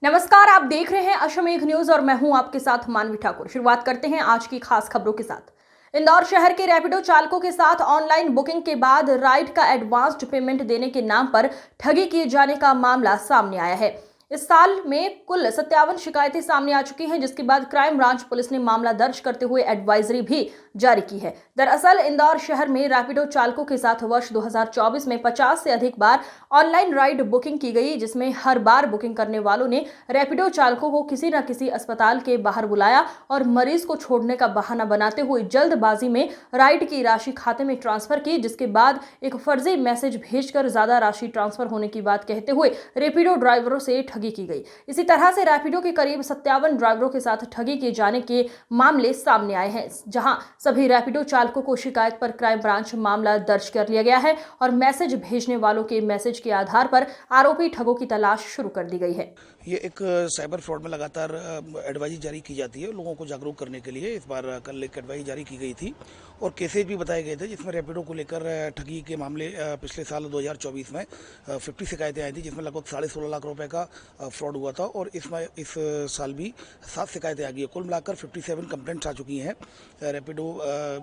नमस्कार, आप देख रहे हैं अश्वमेघ न्यूज और मैं हूं आपके साथ मानवी ठाकुर। शुरुआत करते हैं आज की खास खबरों के साथ। इंदौर शहर के रैपिडो चालकों के साथ ऑनलाइन बुकिंग के बाद राइड का एडवांस्ड पेमेंट देने के नाम पर ठगी किए जाने का मामला सामने आया है। इस साल में कुल 57 शिकायतें सामने आ चुकी हैं, जिसके बाद क्राइम ब्रांच पुलिस ने मामला दर्ज करते हुए एडवाइजरी भी जारी की है। दरअसल इंदौर शहर में रैपिडो चालकों के साथ वर्ष 2024 में 50 से अधिक बार ऑनलाइन राइड बुकिंग की गई, जिसमें हर बार बुकिंग करने वालों ने रैपिडो चालकों को किसी न किसी अस्पताल के बाहर बुलाया और मरीज को छोड़ने का बहाना बनाते हुए जल्दबाजी में राइड की राशि खाते में ट्रांसफर की, जिसके बाद एक फर्जी मैसेज भेजकर ज्यादा राशि ट्रांसफर होने की बात कहते हुए रैपिडो ड्राइवरों से ठगी की गई। इसी तरह से रैपिडो के करीब 57 ड्राइवरों के साथ ठगी किए जाने के मामले सामने आए हैं, जहां सभी रैपिडो चालकों को शिकायत पर क्राइम ब्रांच मामला दर्ज कर लिया गया है और मैसेज भेजने वालों के मैसेज के आधार पर आरोपी ठगों की तलाश शुरू कर दी गई है। ये एक साइबर फ्रॉड में लगातार एडवाइजरी जारी की जाती है लोगों को जागरूक करने के लिए। इस बार कल एक एडवाइजरी जारी की गई थी और केसेज भी बताए गए थे, जिसमें रैपिडो को लेकर ठगी के मामले पिछले साल 2024 में 50 शिकायतें आई थी, जिसमें लगभग 16.5 लाख रुपए का फ्रॉड हुआ था। और इसमें इस साल भी 7 शिकायतें आ गई है। कुल मिलाकर 57 कंप्लेंट्स आ चुकी हैं रैपिडो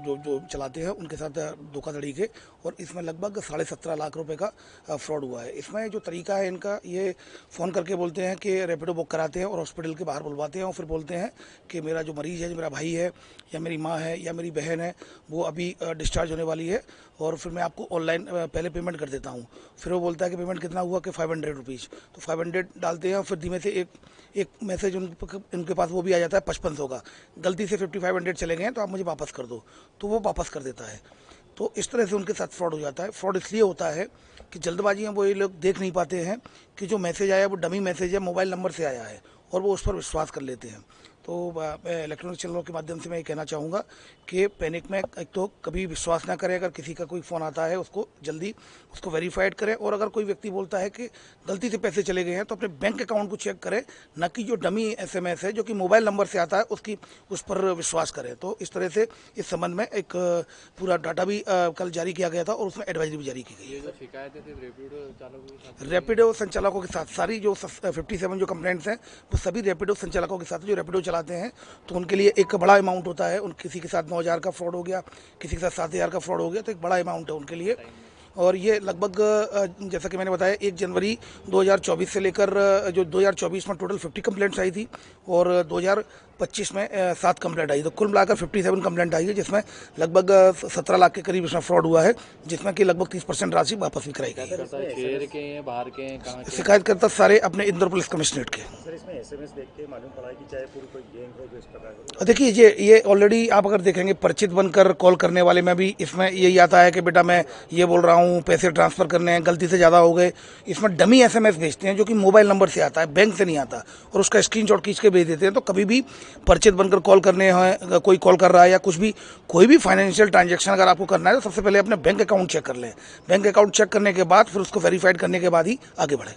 जो चलाते हैं उनके साथ धोखाधड़ी के, और इसमें लगभग 17.5 लाख रुपए का फ्रॉड हुआ है। इसमें जो तरीका है इनका, ये फ़ोन करके बोलते हैं कि रैपिडो बुक कराते हैं और हॉस्पिटल के बाहर बुलवाते हैं और फिर बोलते हैं कि मेरा जो मरीज़ है, जो मेरा भाई है या मेरी माँ है या मेरी बहन है, वो अभी डिस्चार्ज होने वाली है और फिर मैं आपको ऑनलाइन पहले पेमेंट कर देता हूँ। फिर वो बोलता है कि पेमेंट कितना हुआ, कि 500 रुपीज़। तो 500 डालते हैं और फिर धीमे से एक मैसेज उनके पास वो भी आ जाता है 5500 का, गलती से 5500 चले गए हैं तो आप मुझे वापस कर दो, तो वो वापस कर देता है। तो इस तरह से उनके साथ फ्रॉड हो जाता है। फ्रॉड इसलिए होता है कि जल्दबाजी में वो ये लोग देख नहीं पाते हैं कि जो मैसेज आया वो डमी मैसेज है, मोबाइल नंबर से आया है, और वो उस पर विश्वास कर लेते हैं। तो मैं इलेक्ट्रॉनिक चैनलों के माध्यम से मैं ये कहना चाहूँगा कि पैनिक में एक तो कभी विश्वास ना करें। अगर किसी का कोई फ़ोन आता है उसको जल्दी उसको वेरीफाइड करें, और अगर कोई व्यक्ति बोलता है कि गलती से पैसे चले गए हैं तो अपने बैंक अकाउंट को चेक करें, न कि जो डमी SMS है जो कि मोबाइल नंबर से आता है उस पर विश्वास करें। तो इस तरह से इस संबंध में एक पूरा डाटा भी कल जारी किया गया था और उसमें एडवाइजरी भी जारी की गई है। शिकायतें थी रैपिडो संचालकों के साथ सारी जो 57 जो कंप्लेंट्स हैं वो सभी रैपिडो संचालकों के साथ जो रैपिडो चलाते हैं, तो उनके लिए एक बड़ा अमाउंट होता है। किसी के साथ 9,000 का फ्रॉड हो गया, किसी के साथ 7,000 का फ्रॉड हो गया, तो एक बड़ा अमाउंट है उनके लिए। और ये लगभग जैसा कि मैंने बताया 1 जनवरी 2024 से लेकर जो 2024 में टोटल 50 कंप्लेंट्स आई थी और 2025 में 7 कंप्लेंट आई, तो कुल मिलाकर 57 कंप्लेंट आई है, जिसमें लगभग 17 लाख के करीब इसमें फ्रॉड हुआ है, जिसमें कि लगभग 30% राशि वापस भी कराई गई है। शहर के हैं, बाहर के हैं, कहाँ के? शिकायतकर्ता सारे अपने इंदौर पुलिस कमिश्नरेट के। सर, इसमें SMS देख के मालूम पड़ा है कि चाहे पूरी कोई गैंग हो जो इस प्रकार का। देखिए ये ऑलरेडी आप अगर देखेंगे परिचित बनकर कॉल करने वाले में भी इसमें यही आता है कि बेटा मैं ये बोल रहा हूँ, पैसे ट्रांसफ़र करने हैं, गलती से ज़्यादा हो गए। इसमें डमी SMS भेजते हैं जो कि मोबाइल नंबर से आता है, बैंक से नहीं आता, और उसका स्क्रीनशॉट खींच के भेज देते हैं। तो कभी भी परिचित बनकर कॉल करने हैं, कोई कॉल कर रहा है या कुछ भी कोई भी फाइनेंशियल ट्रांजैक्शन अगर आपको करना है, तो सबसे पहले अपने बैंक अकाउंट चेक कर लें। बैंक अकाउंट चेक करने के बाद फिर उसको वेरीफाइड करने के बाद ही आगे बढ़ें।